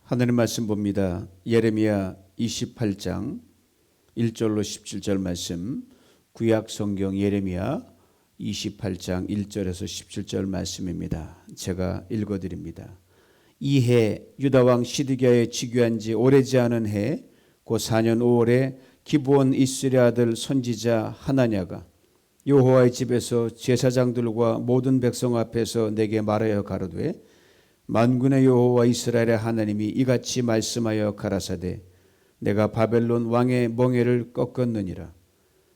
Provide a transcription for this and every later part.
하나님 말씀 봅니다. 예레미야 28장 1절로 17절 말씀, 구약 성경 예레미야 28장 1절에서 17절 말씀입니다. 제가 읽어드립니다. 이 해 유다 왕 시드기야의 즉위한 지 오래지 않은 해 곧 4년 5월에 기브온 이스라엘 아들 선지자 하나냐가 여호와의 집에서 제사장들과 모든 백성 앞에서 내게 말하여 가로되 만군의 여호와 이스라엘의 하나님이 이같이 말씀하여 가라사대 내가 바벨론 왕의 멍에를 꺾었느니라.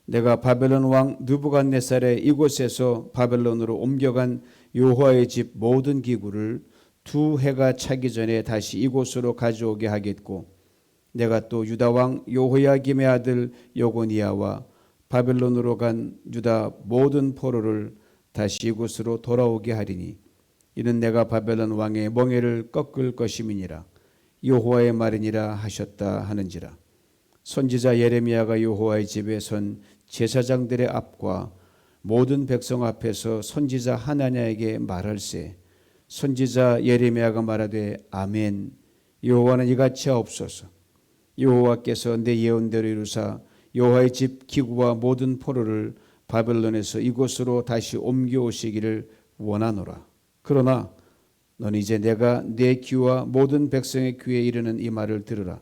내가 바벨론 왕 느부갓네살의 이곳에서 바벨론으로 옮겨간 여호와의 집 모든 기구를 2해가 차기 전에 다시 이곳으로 가져오게 하겠고, 내가 또 유다 왕 여호야김의 아들 여고니아와 바벨론으로 간 유다 모든 포로를 다시 이곳으로 돌아오게 하리니 이는 내가 바벨론 왕의 멍에를 꺾을 것임이니라. 여호와의 말이니라 하셨다 하는지라. 선지자 예레미야가 여호와의 집에 선 제사장들의 앞과 모든 백성 앞에서 선지자 하나냐에게 말할세. 선지자 예레미야가 말하되 아멘. 여호와는 이같이 하옵소서. 여호와께서 내 예언대로 이루사 여호와의 집 기구와 모든 포로를 바벨론에서 이곳으로 다시 옮겨오시기를 원하노라. 그러나 너는 이제 내가 내 귀와 모든 백성의 귀에 이르는 이 말을 들으라.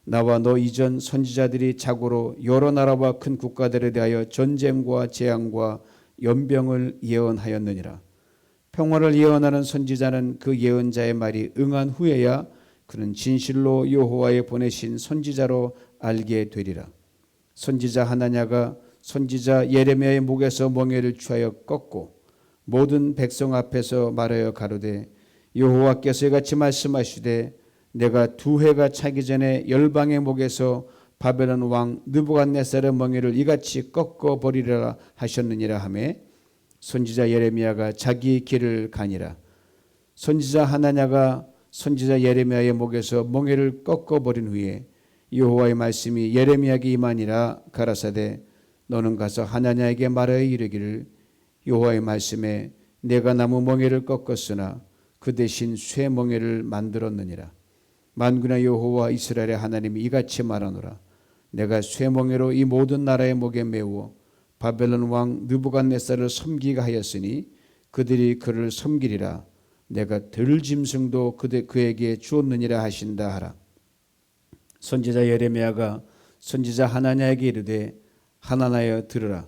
나와 너 이전 선지자들이 자고로 여러 나라와 큰 국가들에 대하여 전쟁과 재앙과 연병을 예언하였느니라. 평화를 예언하는 선지자는 그 예언자의 말이 응한 후에야 그는 진실로 여호와의 보내신 선지자로 알게 되리라. 선지자 하나냐가 선지자 예레미야의 목에서 멍에를 취하여 꺾고 모든 백성 앞에서 말하여 가로되 여호와께서 이같이 말씀하시되 내가 2해가 차기 전에 열방의 목에서 바벨론 왕 느부갓네살의 멍에를 이같이 꺾어 버리리라 하셨느니라 하매 선지자 예레미야가 자기 길을 가니라. 선지자 하나냐가 선지자 예레미야의 목에서 멍에를 꺾어 버린 후에 여호와의 말씀이 예레미야에게 임하니라. 가라사대 너는 가서 하나냐에게 말하여 이르기를 여호와의 말씀에 내가 나무 멍에를 꺾었으나 그 대신 쇠 멍에를 만들었느니라. 만군의 여호와 이스라엘의 하나님이 이같이 말하노라. 내가 쇠 멍에로 이 모든 나라의 목에 메워 바벨론 왕 느부갓네살을 섬기게 하였으니 그들이 그를 섬기리라. 내가 들짐승도 그에게 주었느니라 하신다 하라. 선지자 예레미야가 선지자 하나냐에게 이르되 하나냐여 들으라.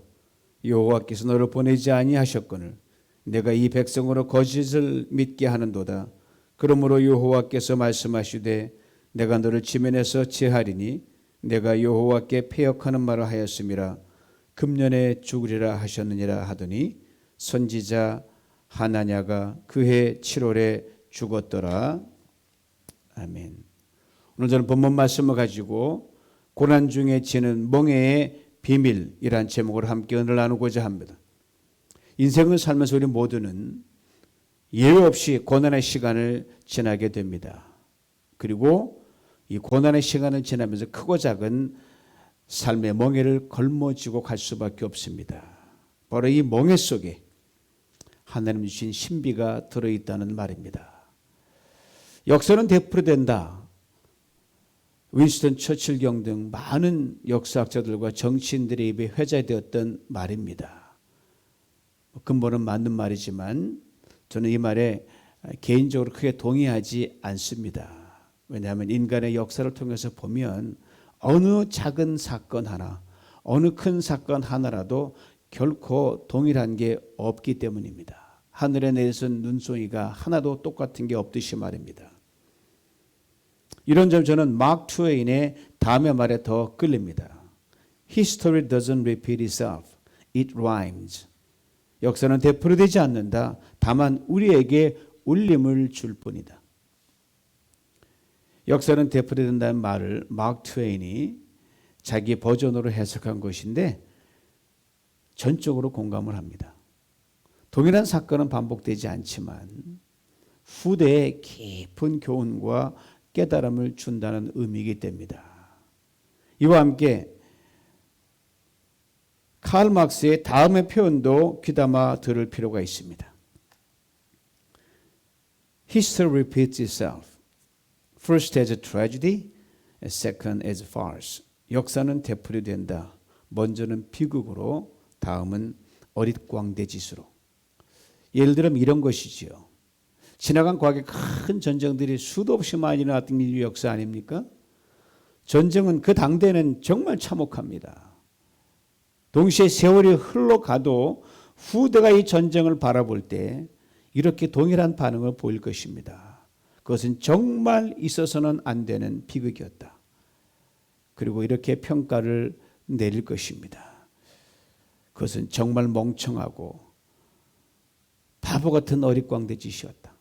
여호와께서 너를 보내지 아니하셨거늘 내가 이 백성으로 거짓을 믿게 하는도다. 그러므로 여호와께서 말씀하시되 내가 너를 지면에서 제하리니 내가 여호와께 패역하는 말을 하였음이라. 금년에 죽으리라 하셨느니라 하더니 선지자 하나냐가 그해 7월에 죽었더라. 아멘. 오늘 저는 본문 말씀을 가지고 고난 중에 지는 멍에의 비밀이란 제목으로 함께 은혜를 나누고자 합니다. 인생을 살면서 우리 모두는 예외 없이 고난의 시간을 지나게 됩니다. 그리고 이 고난의 시간을 지나면서 크고 작은 삶의 멍에를 걸머쥐고 갈 수밖에 없습니다. 바로 이 멍에 속에 하나님 주신 신비가 들어있다는 말입니다. 역사는 되풀이된다. 윈스턴 처칠경 등 많은 역사학자들과 정치인들의 입에 회자되었던 말입니다. 근본은 맞는 말이지만 저는 이 말에 개인적으로 크게 동의하지 않습니다. 왜냐하면 인간의 역사를 통해서 보면 어느 작은 사건 하나, 어느 큰 사건 하나라도 결코 동일한 게 없기 때문입니다. 하늘에 내리선 눈송이가 하나도 똑같은 게 없듯이 말입니다. 이런 점 저는 마크 트웨인의 다음의 말에 더 끌립니다. History doesn't repeat itself, it rhymes. 역사는 되풀이되지 않는다. 다만 우리에게 울림을 줄 뿐이다. 역사는 되풀이된다는 말을 마크 트웨인이 자기 버전으로 해석한 것인데 전적으로 공감을 합니다. 동일한 사건은 반복되지 않지만 후대에 깊은 교훈과 깨달음을 준다는 의미이기 때문이다. 이와 함께 칼 막스의 다음의 표현도 귀담아 들을 필요가 있습니다. History repeats itself. First as a tragedy, second as farce. 역사는 되풀이된다. 먼저는 비극으로, 다음은 어릿광대짓으로. 예를 들면 이런 것이지요. 지나간 과거의 큰 전쟁들이 수도 없이 많이 일어났던 인류 역사 아닙니까? 전쟁은 그 당대는 정말 참혹합니다. 동시에 세월이 흘러가도 후대가 이 전쟁을 바라볼 때 이렇게 동일한 반응을 보일 것입니다. 그것은 정말 있어서는 안 되는 비극이었다. 그리고 이렇게 평가를 내릴 것입니다. 그것은 정말 멍청하고 바보 같은 어릿광대짓이었다.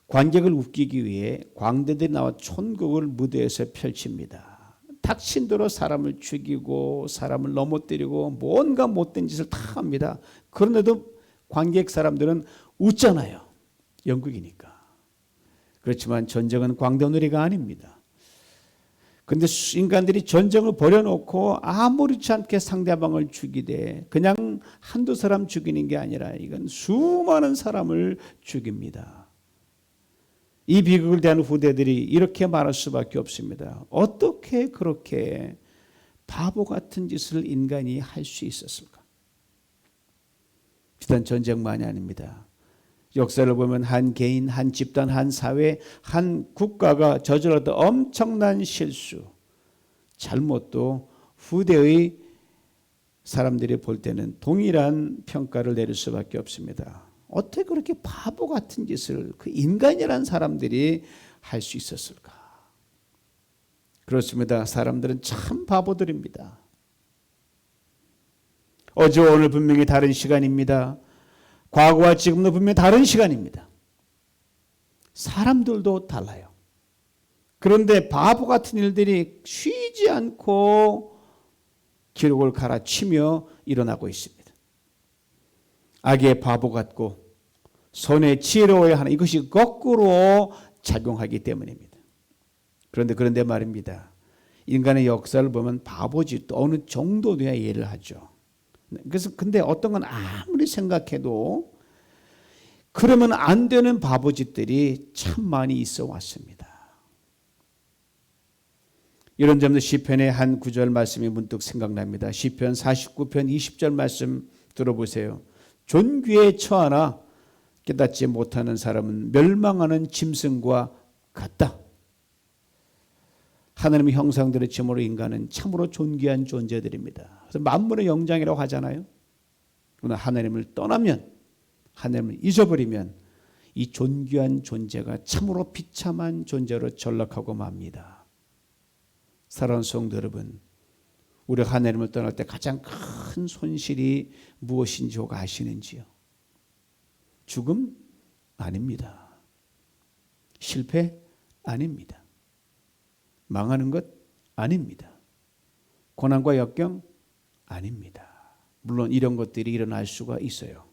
관객을 웃기기 위해 광대들이 나와 촌극을 무대에서 펼칩니다. 닥친대로 사람을 죽이고 사람을 넘어뜨리고 뭔가 못된 짓을 다 합니다. 그런데도 관객 사람들은 웃잖아요. 영국이니까. 그렇지만 전쟁은 광대놀이가 아닙니다. 그런데 인간들이 전쟁을 벌여놓고 아무렇지 않게 상대방을 죽이되 그냥 한두 사람 죽이는 게 아니라 이건 수많은 사람을 죽입니다. 이 비극을 대한 후대들이 이렇게 말할 수밖에 없습니다. 어떻게 그렇게 바보 같은 짓을 인간이 할 수 있었을까? 비단 전쟁만이 아닙니다. 역사를 보면 한 개인, 한 집단, 한 사회, 한 국가가 저질렀던 엄청난 실수, 잘못도 후대의 사람들이 볼 때는 동일한 평가를 내릴 수밖에 없습니다. 어떻게 그렇게 바보 같은 짓을 그 인간이라는 사람들이 할 수 있었을까? 그렇습니다. 사람들은 참 바보들입니다. 어제와 오늘 분명히 다른 시간입니다. 과거와 지금도 분명히 다른 시간입니다. 사람들도 달라요. 그런데 바보 같은 일들이 쉬지 않고 기록을 갈아치며 일어나고 있습니다. 악의 바보 같고 손에 지혜로워야 하는 이것이 거꾸로 작용하기 때문입니다. 그런데 말입니다. 인간의 역사를 보면 바보짓도 어느 정도 돼야 이해를 하죠. 그래서 근데 어떤 건 아무리 생각해도 그러면 안 되는 바보짓들이 참 많이 있어 왔습니다. 이런 점도 시편의 한 구절 말씀이 문득 생각납니다. 시편 49편 20절 말씀 들어보세요. 존귀에 처하나 깨닫지 못하는 사람은 멸망하는 짐승과 같다. 하나님의 형상들의 짐으로 인간은 참으로 존귀한 존재들입니다. 그래서 만물의 영장이라고 하잖아요. 그러나 하나님을 떠나면, 하나님을 잊어버리면 이 존귀한 존재가 참으로 비참한 존재로 전락하고 맙니다. 사랑하는 성도 여러분, 우리가 하나님을 떠날 때 가장 큰 손실이 무엇인지 혹 아시는지요? 죽음? 아닙니다. 실패? 아닙니다. 망하는 것? 아닙니다. 고난과 역경? 아닙니다. 물론 이런 것들이 일어날 수가 있어요.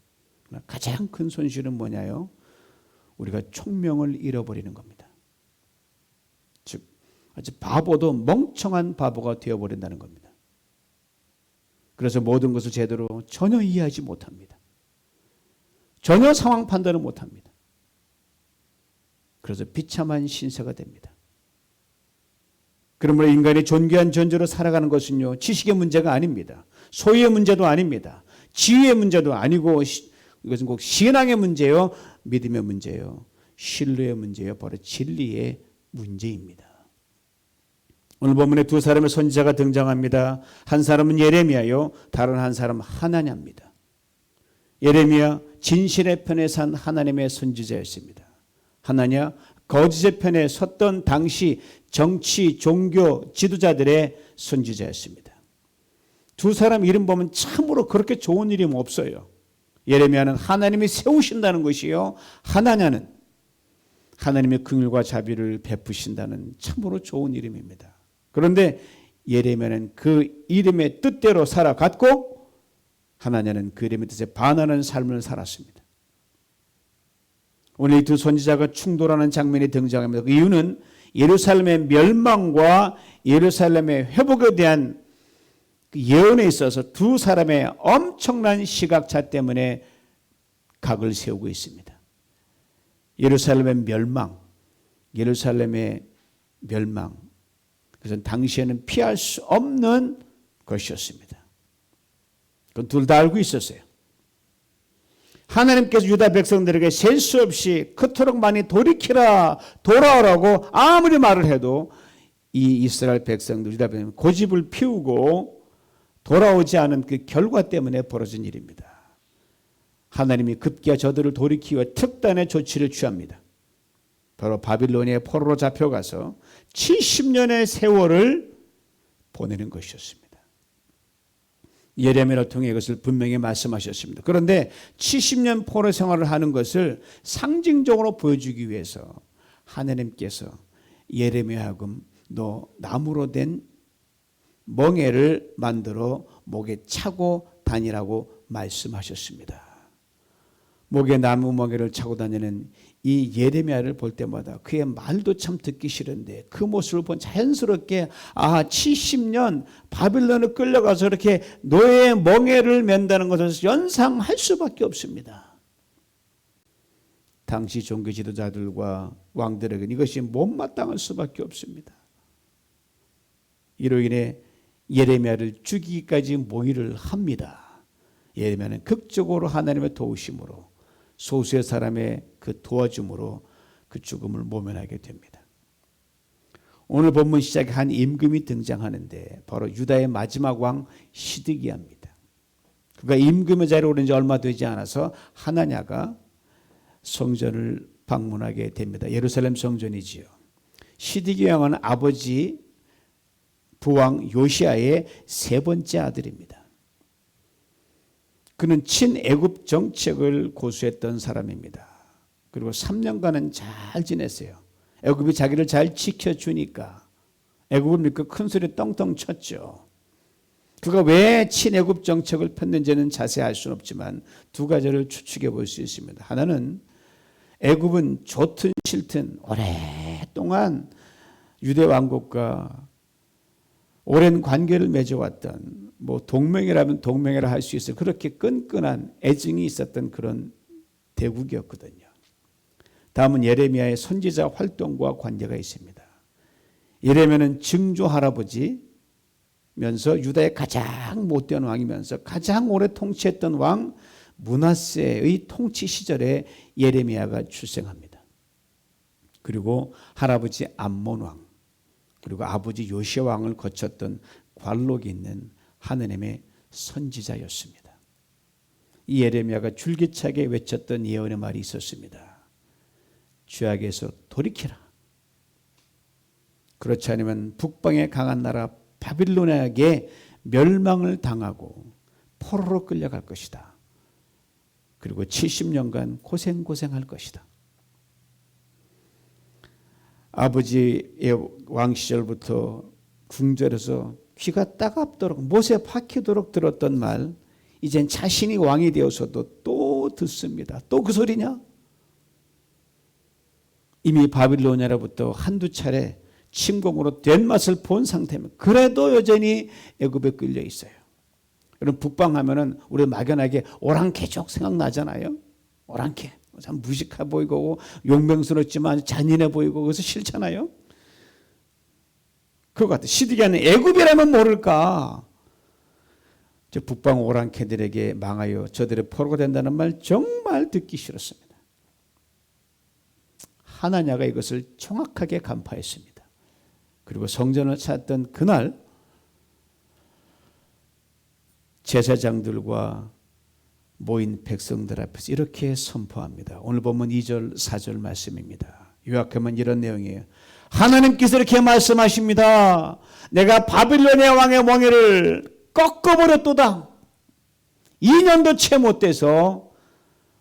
그러나 가장 큰 손실은 뭐냐요? 우리가 총명을 잃어버리는 겁니다. 즉 아주 바보도 멍청한 바보가 되어버린다는 겁니다. 그래서 모든 것을 제대로 전혀 이해하지 못합니다. 전혀 상황 판단을 못합니다. 그래서 비참한 신세가 됩니다. 그러므로 인간이 존귀한 존재로 살아가는 것은요, 지식의 문제가 아닙니다. 소유의 문제도 아닙니다. 지위의 문제도 아니고 이것은 꼭 신앙의 문제요, 믿음의 문제요, 신뢰의 문제요, 바로 진리의 문제입니다. 오늘 본문에 두 사람의 선지자가 등장합니다. 한 사람은 예레미야요, 다른 한 사람은 하나냐입니다. 예레미야 진실의 편에 산 하나님의 선지자였습니다. 하나냐 거짓의 편에 섰던 당시 정치, 종교 지도자들의 선지자였습니다. 두 사람 이름 보면 참으로 그렇게 좋은 이름 없어요. 예레미야는 하나님이 세우신다는 것이요, 하나냐는 하나님의 긍휼과 자비를 베푸신다는 참으로 좋은 이름입니다. 그런데 예레미야는 그 이름의 뜻대로 살아갔고 하나냐는 그 이름의 뜻에 반하는 삶을 살았습니다. 오늘 이 두 선지자가 충돌하는 장면이 등장합니다. 그 이유는 예루살렘의 멸망과 예루살렘의 회복에 대한 그 예언에 있어서 두 사람의 엄청난 시각차 때문에 각을 세우고 있습니다. 예루살렘의 멸망, 예루살렘의 멸망, 그것은 당시에는 피할 수 없는 것이었습니다. 그건 둘 다 알고 있었어요. 하나님께서 유다 백성들에게 셀 수 없이 그토록 많이 돌이키라, 돌아오라고 아무리 말을 해도 이 이스라엘 백성들, 유다 백성들 고집을 피우고 돌아오지 않은 그 결과 때문에 벌어진 일입니다. 하나님이 급기야 저들을 돌이키기 위해 특단의 조치를 취합니다. 바로 바빌로니아의 포로로 잡혀가서 70년의 세월을 보내는 것이었습니다. 예레미야를 통해 이것을 분명히 말씀하셨습니다. 그런데 70년 포로 생활을 하는 것을 상징적으로 보여주기 위해서 하나님께서 예레미야하고 너 나무로 된 멍에를 만들어 목에 차고 다니라고 말씀하셨습니다. 목에 나무 멍에를 차고 다니는 이 예레미야를 볼 때마다 그의 말도 참 듣기 싫은데 그 모습을 본 자연스럽게 70년 바빌론을 끌려가서 이렇게 노예의 멍에를 맨다는 것을 연상할 수밖에 없습니다. 당시 종교 지도자들과 왕들에게는 이것이 못마땅할 수밖에 없습니다. 이로 인해 예레미야를 죽이기까지 모의를 합니다. 예레미야는 극적으로 하나님의 도우심으로 소수의 사람의 그 도와줌으로 그 죽음을 모면하게 됩니다. 오늘 본문 시작에 한 임금이 등장하는데 바로 유다의 마지막 왕 시드기야입니다. 그가 임금의 자리에 오른 지 얼마 되지 않아서 하나냐가 성전을 방문하게 됩니다. 예루살렘 성전이지요. 시드기야 왕은 아버지 부왕 요시야의 세 번째 아들입니다. 그는 친애굽 정책을 고수했던 사람입니다. 그리고 3년간은 잘 지냈어요. 애굽이 자기를 잘 지켜주니까 애굽을 믿고 큰 소리 떵떵 쳤죠. 그가 왜 친애굽 정책을 폈는지는 자세히 알 수는 없지만 두 가지를 추측해 볼 수 있습니다. 하나는 애굽은 좋든 싫든 오랫동안 유대 왕국과 오랜 관계를 맺어왔던 동맹이라면 동맹이라 할 수 있을 그렇게 끈끈한 애증이 있었던 그런 대국이었거든요. 다음은 예레미야의 선지자 활동과 관계가 있습니다. 예레미야는 증조 할아버지면서 유다의 가장 못된 왕이면서 가장 오래 통치했던 왕 므낫세의 통치 시절에 예레미야가 출생합니다. 그리고 할아버지 암몬 왕 그리고 아버지 요시야 왕을 거쳤던 관록이 있는 하느님의 선지자였습니다. 이 예레미야가 줄기차게 외쳤던 예언의 말이 있었습니다. 죄악에서 돌이키라. 그렇지 않으면 북방의 강한 나라 바빌로니아에게 멸망을 당하고 포로로 끌려갈 것이다. 그리고 70년간 고생할 것이다. 아버지의 왕 시절부터 궁절에서 귀가 따갑도록 못에 박히도록 들었던 말 이젠 자신이 왕이 되어서도 또 듣습니다. 또 그 소리냐? 이미 바빌로니아로부터 한두 차례 침공으로 된 맛을 본 상태면 그래도 여전히 애굽에 끌려 있어요. 여러분 북방하면은 우리 막연하게 오랑캐족 생각나잖아요. 오랑캐 참 무식해 보이고 용맹스럽지만 잔인해 보이고 그래서 싫잖아요. 그거 같아. 시드기야는 애굽이라면 모를까. 저 북방 오랑캐들에게 망하여 저들의 포로가 된다는 말 정말 듣기 싫었습니다. 하나냐가 이것을 정확하게 간파했습니다. 그리고 성전을 찾았던 그날 제사장들과 모인 백성들 앞에서 이렇게 선포합니다. 오늘 보면 2절 4절 말씀입니다. 요약하면 이런 내용이에요. 하나님께서 이렇게 말씀하십니다. 내가 바빌로니아 왕의 멍에를 꺾어버렸도다. 2년도 채 못 돼서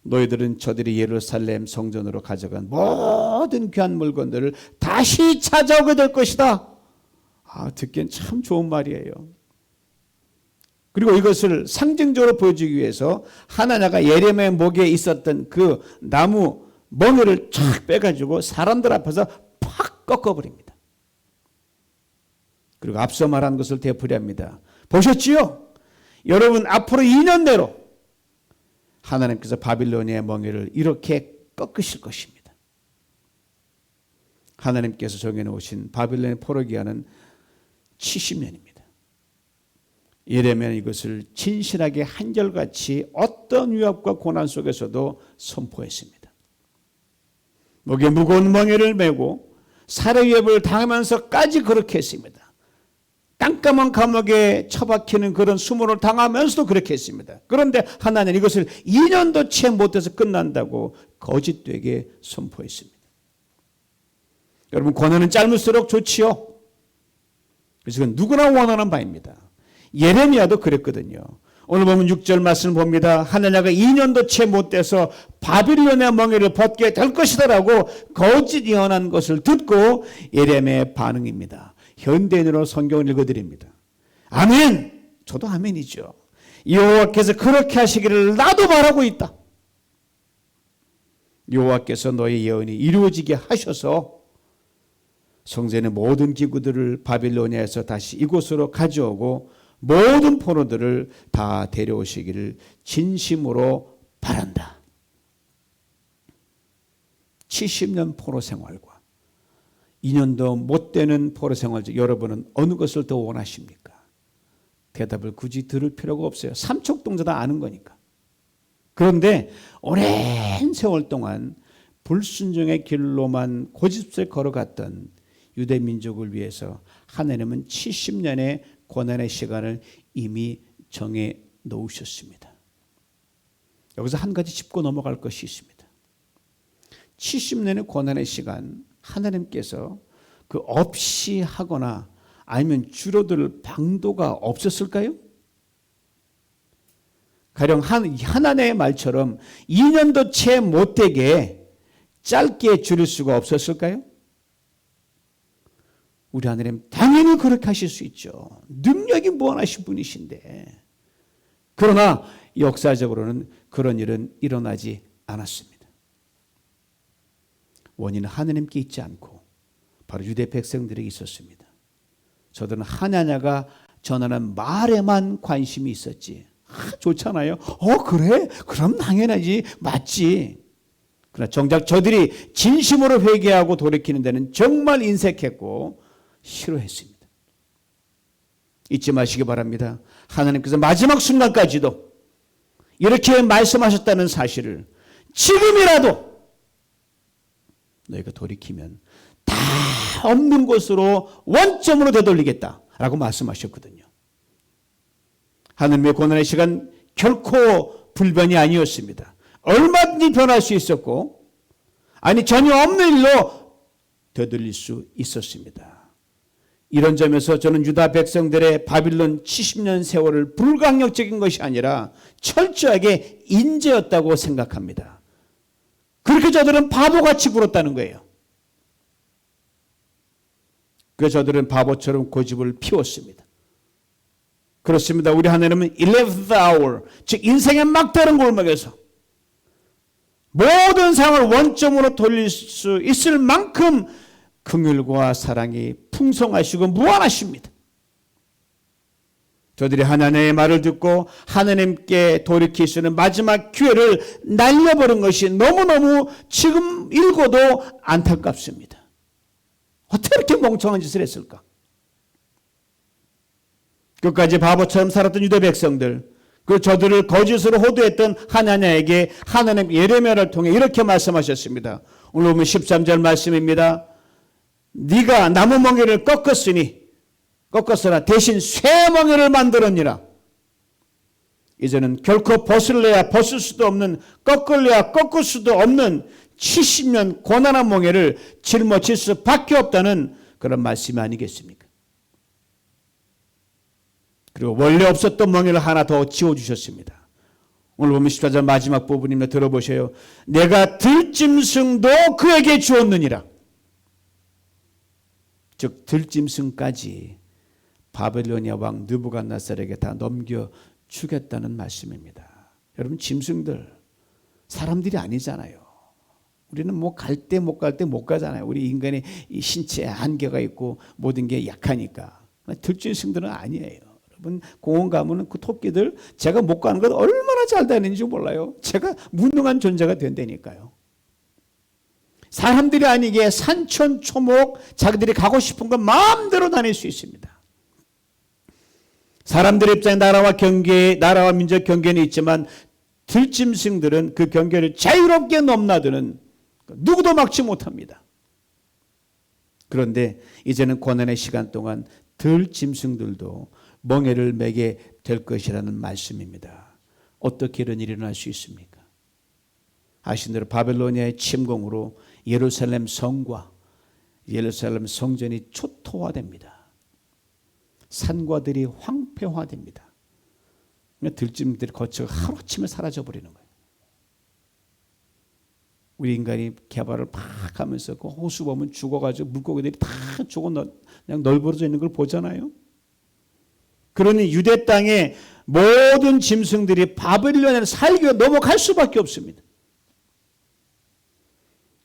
너희들은 저들이 예루살렘 성전으로 가져간 모든 귀한 물건들을 다시 찾아오게 될 것이다. 듣기엔 참 좋은 말이에요. 그리고 이것을 상징적으로 보여주기 위해서 하나냐가 예레미야의 목에 있었던 그 나무 멍에를 쫙 빼가지고 사람들 앞에서 팍 꺾어버립니다. 그리고 앞서 말한 것을 되풀이합니다. 보셨지요? 여러분 앞으로 2년 내로 하나님께서 바빌로니아의 멍에를 이렇게 꺾으실 것입니다. 하나님께서 정해놓으신 바빌론의 포로 기한은 70년입니다. 예레미야는 이것을 진실하게 한결같이 어떤 위협과 고난 속에서도 선포했습니다. 목에 무거운 멍에를 메고 살해 위협을 당하면서까지 그렇게 했습니다. 깜깜한 감옥에 처박히는 그런 수모를 당하면서도 그렇게 했습니다. 그런데 하나님은 이것을 2년도 채 못해서 끝난다고 거짓되게 선포했습니다. 여러분, 고난은 짧을수록 좋지요. 그래서 그건 누구나 원하는 바입니다. 예레미야도 그랬거든요. 오늘 보면 6절 말씀을 봅니다. 하나님가 2년도 채 못돼서 바빌론의 멍에를 벗게 될 것이다라고 거짓 예언한 것을 듣고 예레미야의 반응입니다. 현대인으로 성경을 읽어드립니다. 아멘! 저도 아멘이죠. 여호와께서 그렇게 하시기를 나도 바라고 있다. 여호와께서 너의 예언이 이루어지게 하셔서 성전의 모든 기구들을 바빌로니아에서 다시 이곳으로 가져오고 모든 포로들을 다 데려오시기를 진심으로 바란다. 70년 포로 생활과 2년도 못 되는 포로 생활 중 여러분은 어느 것을 더 원하십니까? 대답을 굳이 들을 필요가 없어요. 삼척동자 다 아는 거니까. 그런데 오랜 세월 동안 불순종의 길로만 고집스레 걸어갔던 유대 민족을 위해서 하나님은 70년의 고난의 시간을 이미 정해 놓으셨습니다. 여기서 한 가지 짚고 넘어갈 것이 있습니다. 70년의 고난의 시간, 하나님께서 그 없이 하거나 아니면 줄어들 방도가 없었을까요? 가령 하나님의 말처럼 2년도 채 못되게 짧게 줄일 수가 없었을까요? 우리 하나님 당연히 그렇게 하실 수 있죠. 능력이 무한하신 분이신데. 그러나 역사적으로는 그런 일은 일어나지 않았습니다. 원인은 하나님께 있지 않고 바로 유대 백성들에게 있었습니다. 저들은 하나냐가 전하는 말에만 관심이 있었지. 좋잖아요. 그래? 그럼 당연하지. 맞지. 그러나 정작 저들이 진심으로 회개하고 돌이키는 데는 정말 인색했고 싫어했습니다. 잊지 마시기 바랍니다. 하나님께서 마지막 순간까지도 이렇게 말씀하셨다는 사실을 지금이라도 너희가 돌이키면 다 없는 곳으로 원점으로 되돌리겠다라고 말씀하셨거든요. 하나님의 고난의 시간 결코 불변이 아니었습니다. 얼마든지 변할 수 있었고 아니 전혀 없는 일로 되돌릴 수 있었습니다. 이런 점에서 저는 유다 백성들의 바빌론 70년 세월을 불강력적인 것이 아니라 철저하게 인재였다고 생각합니다. 그렇게 저들은 바보같이 굴었다는 거예요. 그래서 저들은 바보처럼 고집을 피웠습니다. 그렇습니다. 우리 하나님은 11th hour, 즉 인생의 막다른 골목에서 모든 상황을 원점으로 돌릴 수 있을 만큼 긍휼과 사랑이 풍성하시고 무한하십니다. 저들이 하나님의 말을 듣고 하나님께 돌이킬 수 있는 마지막 기회를 날려버린 것이 너무너무 지금 읽어도 안타깝습니다. 어떻게 이렇게 멍청한 짓을 했을까? 끝까지 바보처럼 살았던 유대 백성들, 그 저들을 거짓으로 호도했던 하나냐에게 하나님 예레미야를 통해 이렇게 말씀하셨습니다. 오늘 보면 13절 말씀입니다. 네가 나무 멍에를 꺾었으나 대신 쇠 멍에를 만들었니라. 이제는 결코 벗을래야 벗을 수도 없는, 꺾을래야 꺾을 수도 없는 70년 고난한 멍에를 짊어질 수밖에 없다는 그런 말씀이 아니겠습니까? 그리고 원래 없었던 멍에를 하나 더 지워주셨습니다. 오늘 보면 14절 마지막 부분입니다. 들어보세요. 내가 들짐승도 그에게 주었느니라. 즉 들짐승까지 바벨로니아 왕 느부갓네살에게 다 넘겨주겠다는 말씀입니다. 여러분, 짐승들 사람들이 아니잖아요. 우리는 뭐 갈 때 못 갈 때 못 가잖아요. 우리 인간의 이 신체에 한계가 있고 모든 게 약하니까. 들짐승들은 아니에요. 여러분, 공원 가면은 그 토끼들 제가 못 가는 건 얼마나 잘 다니는지 몰라요. 제가 무능한 존재가 된다니까요. 사람들이 아니게 산천 초목 자기들이 가고 싶은 건 마음대로 다닐 수 있습니다. 사람들의 입장에 나라와 민족 경계는 있지만 들짐승들은 그 경계를 자유롭게 넘나드는 누구도 막지 못합니다. 그런데 이제는 고난의 시간 동안 들짐승들도 멍에를 매게 될 것이라는 말씀입니다. 어떻게 이런 일이 일어날 수 있습니까? 아시는 대로 바벨로니아의 침공으로 예루살렘 성과 예루살렘 성전이 초토화됩니다. 산과들이 황폐화됩니다. 들짐들이 거쳐가 하루아침에 사라져버리는 거예요. 우리 인간이 개발을 막 하면서 그 호수 보면 죽어가지고 물고기들이 다 죽어 그냥 널브러져 있는 걸 보잖아요. 그러니 유대 땅의 모든 짐승들이 바벨론에 살기가 넘어갈 수밖에 없습니다.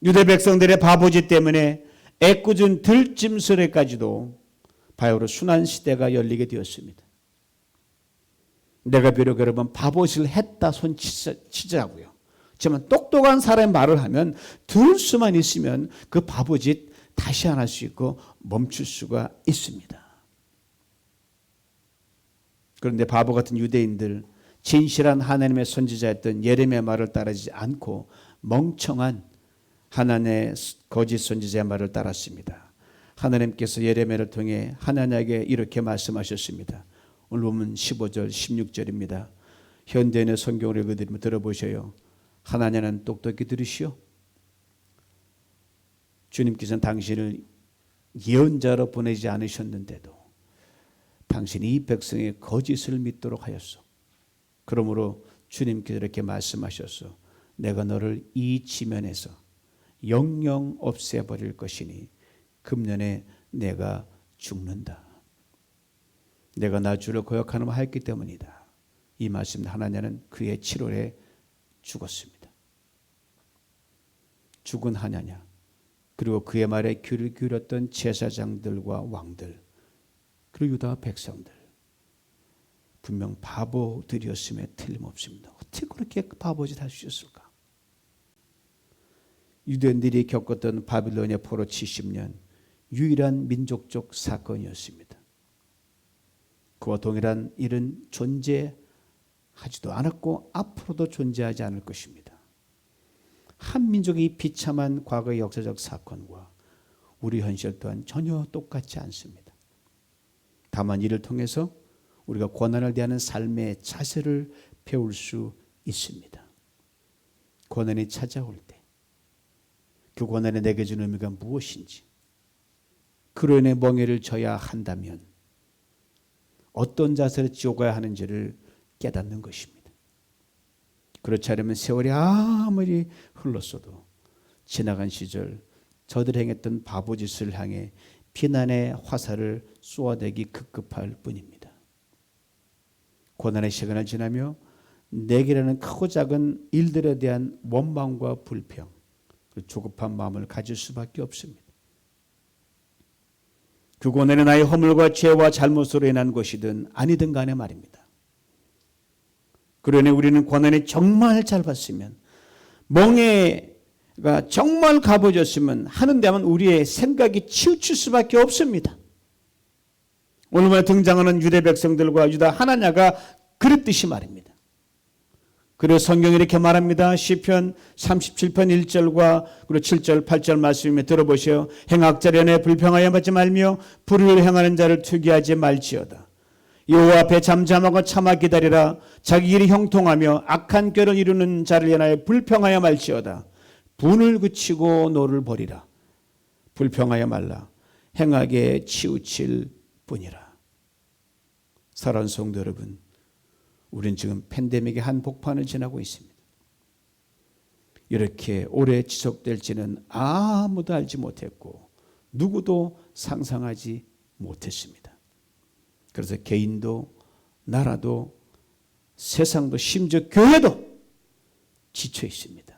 유대 백성들의 바보짓 때문에 애꿎은 들짐승에까지도 바야흐로 순환시대가 열리게 되었습니다. 내가 비록 여러분 바보짓을 했다 손치자고요. 하지만 똑똑한 사람의 말을 하면 들을 수만 있으면 그 바보짓 다시 안 할 수 있고 멈출 수가 있습니다. 그런데 바보 같은 유대인들, 진실한 하나님의 선지자였던 예레미야 말을 따르지 않고 멍청한 하나님의 거짓 선지자의 말을 따랐습니다. 하나님께서 예레미야를 통해 하나님에게 이렇게 말씀하셨습니다. 오늘 보면 15절 16절입니다. 현대인의 성경을 읽어드리면 들어보셔요. 하나님은 똑똑히 들으시오. 주님께서는 당신을 예언자로 보내지 않으셨는데도 당신이 이 백성의 거짓을 믿도록 하였소. 그러므로 주님께서 이렇게 말씀하셨소. 내가 너를 이 지면에서 영영 없애버릴 것이니 금년에 내가 죽는다. 내가 나 주를 거역하는 하였기 때문이다. 이 말씀 하나냐는 그의 7월에 죽었습니다. 죽은 하나냐 그리고 그의 말에 귀를 기울였던 제사장들과 왕들 그리고 유다 백성들 분명 바보들이었음에 틀림없습니다. 어떻게 그렇게 바보짓 할 수 있을까? 유대인들이 겪었던 바빌로니아 포로 70년 유일한 민족적 사건이었습니다. 그와 동일한 일은 존재하지도 않았고 앞으로도 존재하지 않을 것입니다. 한 민족이 비참한 과거의 역사적 사건과 우리 현실 또한 전혀 똑같지 않습니다. 다만 이를 통해서 우리가 고난을 대하는 삶의 자세를 배울 수 있습니다. 고난이 찾아올 때 그 고난이 내게 주는 의미가 무엇인지 그로 인해 멍에를 져야 한다면 어떤 자세를 지어가야 하는지를 깨닫는 것입니다. 그렇지 않으면 세월이 아무리 흘렀어도 지나간 시절 저들 행했던 바보짓을 향해 비난의 화살을 쏘아대기 급급할 뿐입니다. 고난의 시간을 지나며 내게라는 크고 작은 일들에 대한 원망과 불평, 조급한 마음을 가질 수밖에 없습니다. 그 고난이 나의 허물과 죄와 잘못으로 인한 것이든 아니든 간에 말입니다. 그러니 우리는 고난이 정말 잘 받으면 멍에가 정말 가버졌으면 하는 데만 우리의 생각이 치우칠 수밖에 없습니다. 오늘 등장하는 유대 백성들과 유다 하나냐가 그랬듯이 말입니다. 그리고 성경이 이렇게 말합니다. 시편 37편 1절과 그리고 7절 8절 말씀에 들어보세요. 행악자련에 불평하여 받지 말며 불의를 행하는 자를 투기하지 말지어다. 여호와 앞에 잠잠하고 참아 기다리라. 자기 일이 형통하며 악한 꾀를 이루는 자를 인하여 불평하여 말지어다. 분을 그치고 노를 버리라. 불평하여 말라. 행하게 치우칠 뿐이라. 사랑하는 성도 여러분, 우리는 지금 팬데믹의 한 복판을 지나고 있습니다. 이렇게 오래 지속될지는 아무도 알지 못했고 누구도 상상하지 못했습니다. 그래서 개인도 나라도 세상도 심지어 교회도 지쳐 있습니다.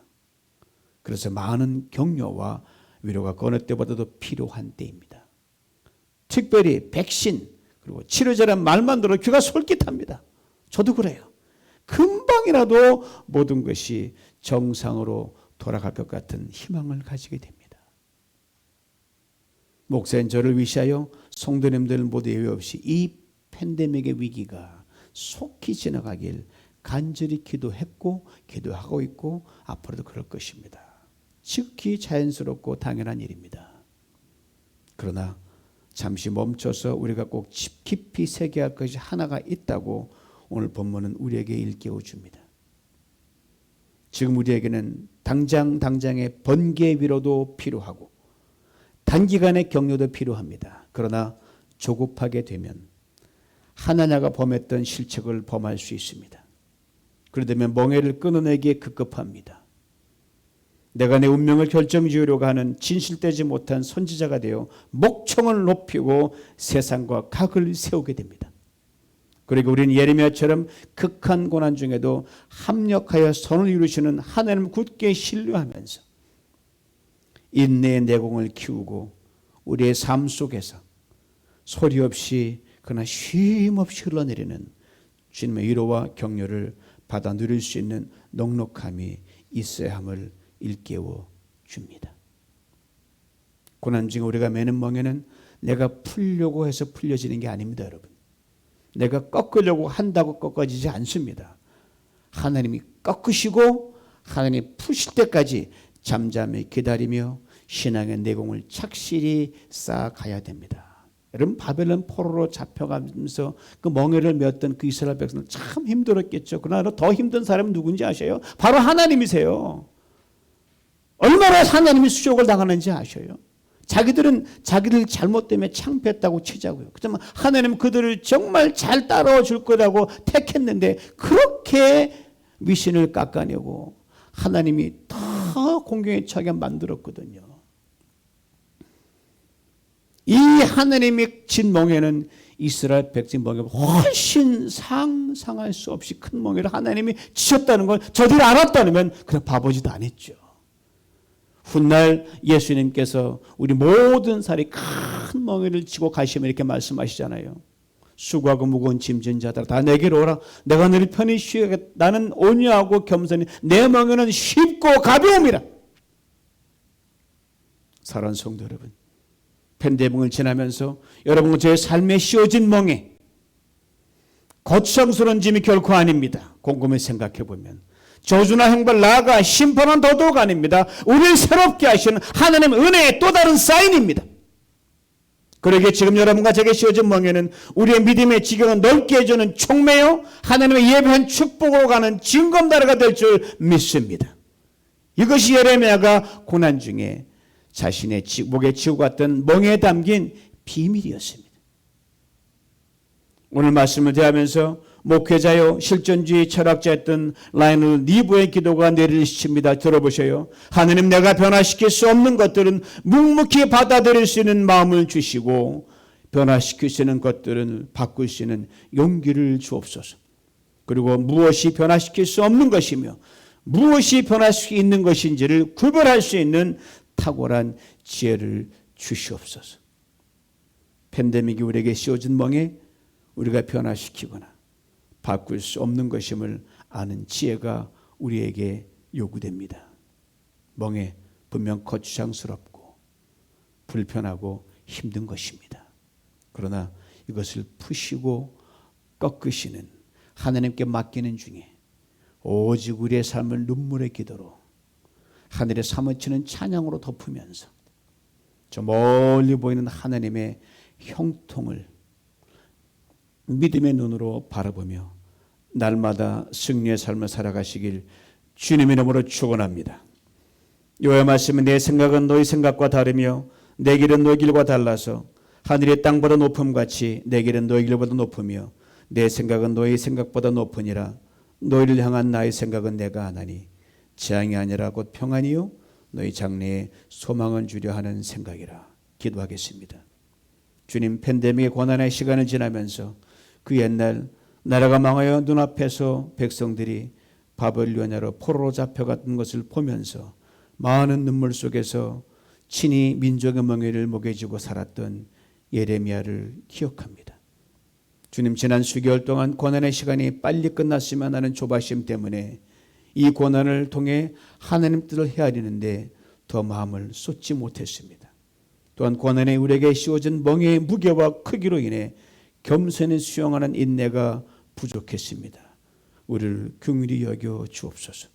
그래서 많은 격려와 위로가 어느 때보다도 필요한 때입니다. 특별히 백신 그리고 치료제란 말만 들어 귀가 솔깃합니다. 저도 그래요. 금방이라도 모든 것이 정상으로 돌아갈 것 같은 희망을 가지게 됩니다. 목사인 저를 위시하여 성도님들 모두 예외 없이 이 팬데믹의 위기가 속히 지나가길 간절히 기도했고 기도하고 있고 앞으로도 그럴 것입니다. 지극히 자연스럽고 당연한 일입니다. 그러나 잠시 멈춰서 우리가 꼭 깊이 새겨야 할 것이 하나가 있다고 오늘 본문은 우리에게 일깨워 줍니다. 지금 우리에게는 당장의 번개 위로도 필요하고 단기간의 격려도 필요합니다. 그러나 조급하게 되면 하나냐가 범했던 실책을 범할 수 있습니다. 그러다면 멍에를 끊어내기에 급급합니다. 내가 내 운명을 결정지으려고 하는 진실되지 못한 선지자가 되어 목청을 높이고 세상과 각을 세우게 됩니다. 그리고 우리는 예레미야처럼 극한 고난 중에도 합력하여 선을 이루시는 하나님을 굳게 신뢰하면서 인내의 내공을 키우고 우리의 삶 속에서 소리 없이 그러나 쉼 없이 흘러내리는 주님의 위로와 격려를 받아 누릴 수 있는 넉넉함이 있어야 함을 일깨워 줍니다. 고난 중에 우리가 매는 멍에는 내가 풀려고 해서 풀려지는 게 아닙니다, 여러분. 내가 꺾으려고 한다고 꺾어지지 않습니다. 하나님이 꺾으시고 하나님이 푸실 때까지 잠잠히 기다리며 신앙의 내공을 착실히 쌓아가야 됩니다. 여러분, 바벨론 포로로 잡혀가면서 그 멍에를 메었던 그 이스라엘 백성들 참 힘들었겠죠. 그러나 더 힘든 사람은 누군지 아셔요? 바로 하나님이세요. 얼마나 하나님이 수욕을 당하는지 아셔요? 자기들은 자기들 잘못 때문에 창피했다고 치자고요. 그렇지만 하나님은 그들을 정말 잘 따라와 줄 거라고 택했는데 그렇게 미신을 깎아내고 하나님이 더 공경에 처하게 만들었거든요. 이 하나님이 진 멍에는 이스라엘 백성 멍에보다 훨씬 상상할 수 없이 큰 멍에를 하나님이 치셨다는 걸 저들이 알았다면 그냥 바보지도 않았죠. 훗날 예수님께서 우리 모든 사람이 큰 멍에를 지고 가시면 이렇게 말씀하시잖아요. 수고하고 무거운 짐진 자들아 다 내게로 오라. 내가 너를 편히 쉬게. 나는 온유하고 겸손히 내 멍에는 쉽고 가벼움이라. 사랑하는 성도 여러분, 팬데믹을 지나면서 여러분 제 삶에 씌워진 멍에 거창스러운 짐이 결코 아닙니다. 곰곰이 생각해 보면 저주나 행벌 나아가 심판은 더더욱 아닙니다. 우리를 새롭게 하시는 하나님의 은혜의 또 다른 사인입니다. 그러기에 지금 여러분과 제게 씌워진 멍에는 우리의 믿음의 지경을 넓게 해주는 촉매요 하나님의 예배한 축복으로 가는 징검다리가 될 줄 믿습니다. 이것이 예레미야가 고난 중에 자신의 목에 지고 갔던 멍에에 담긴 비밀이었습니다. 오늘 말씀을 대하면서 목회자요 실존주의 철학자였던 라이널 니브의 기도가 내리십니다. 들어보셔요. 하나님, 내가 변화시킬 수 없는 것들은 묵묵히 받아들일 수 있는 마음을 주시고 변화시킬 수 있는 것들은 바꿀 수 있는 용기를 주옵소서. 그리고 무엇이 변화시킬 수 없는 것이며 무엇이 변화시킬 수 있는 것인지를 구별할 수 있는 탁월한 지혜를 주시옵소서. 팬데믹이 우리에게 씌워진 멍에 우리가 변화시키거나 바꿀 수 없는 것임을 아는 지혜가 우리에게 요구됩니다. 멍에 분명 거추장스럽고 불편하고 힘든 것입니다. 그러나 이것을 푸시고 꺾으시는 하나님께 맡기는 중에 오직 우리의 삶을 눈물의 기도로 하늘에 사무치는 찬양으로 덮으면서 저 멀리 보이는 하나님의 형통을 믿음의 눈으로 바라보며 날마다 승리의 삶을 살아가시길 주님의 이름으로 축원합니다. 여호와의 말씀은 내 생각은 너희 생각과 다르며 내 길은 너희 길과 달라서 하늘의 땅보다 높음같이 내 길은 너희 길보다 높으며 내 생각은 너희 생각보다 높으니라. 너희를 향한 나의 생각은 내가 아나니 재앙이 아니라 곧 평안이요 너희 장래에 소망을 주려 하는 생각이라. 기도하겠습니다. 주님, 팬데믹의 고난의 시간을 지나면서 그 옛날 나라가 망하여 눈앞에서 백성들이 바벨로니아로 포로로 잡혀갔던 것을 보면서 많은 눈물 속에서 친히 민족의 멍에를 목에 쥐고 살았던 예레미야를 기억합니다. 주님, 지난 수개월 동안 고난의 시간이 빨리 끝났으면 하는 조바심 때문에 이 고난을 통해 하나님 뜻을 헤아리는데 더 마음을 쏟지 못했습니다. 또한 고난에 우리에게 씌워진 멍에의 무게와 크기로 인해 겸손히 수용하는 인내가 부족했습니다. 우리를 긍휼히 여겨 주옵소서.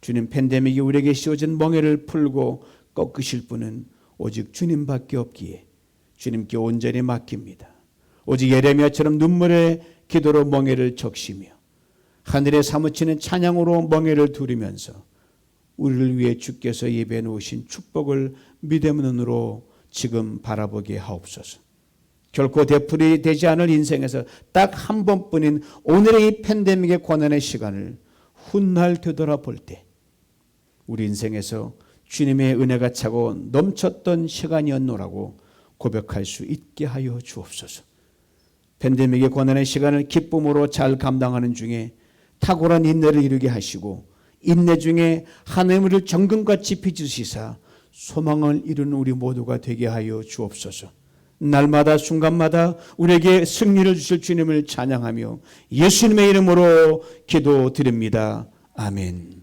주님, 팬데믹이 우리에게 씌워진 멍에를 풀고 꺾으실 분은 오직 주님밖에 없기에 주님께 온전히 맡깁니다. 오직 예레미야처럼 눈물의 기도로 멍에를 적시며 하늘에 사무치는 찬양으로 멍에를 두르면서 우리를 위해 주께서 예배해 놓으신 축복을 믿음의 눈으로 지금 바라보게 하옵소서. 결코 되풀이 되지 않을 인생에서 딱 한 번뿐인 오늘의 이 팬데믹의 고난의 시간을 훗날 되돌아볼 때 우리 인생에서 주님의 은혜가 차고 넘쳤던 시간이었노라고 고백할 수 있게 하여 주옵소서. 팬데믹의 고난의 시간을 기쁨으로 잘 감당하는 중에 탁월한 인내를 이루게 하시고 인내 중에 하나님을 정금같이 빚으시사 소망을 이루는 우리 모두가 되게 하여 주옵소서. 날마다 순간마다 우리에게 승리를 주실 주님을 찬양하며 예수님의 이름으로 기도드립니다. 아멘.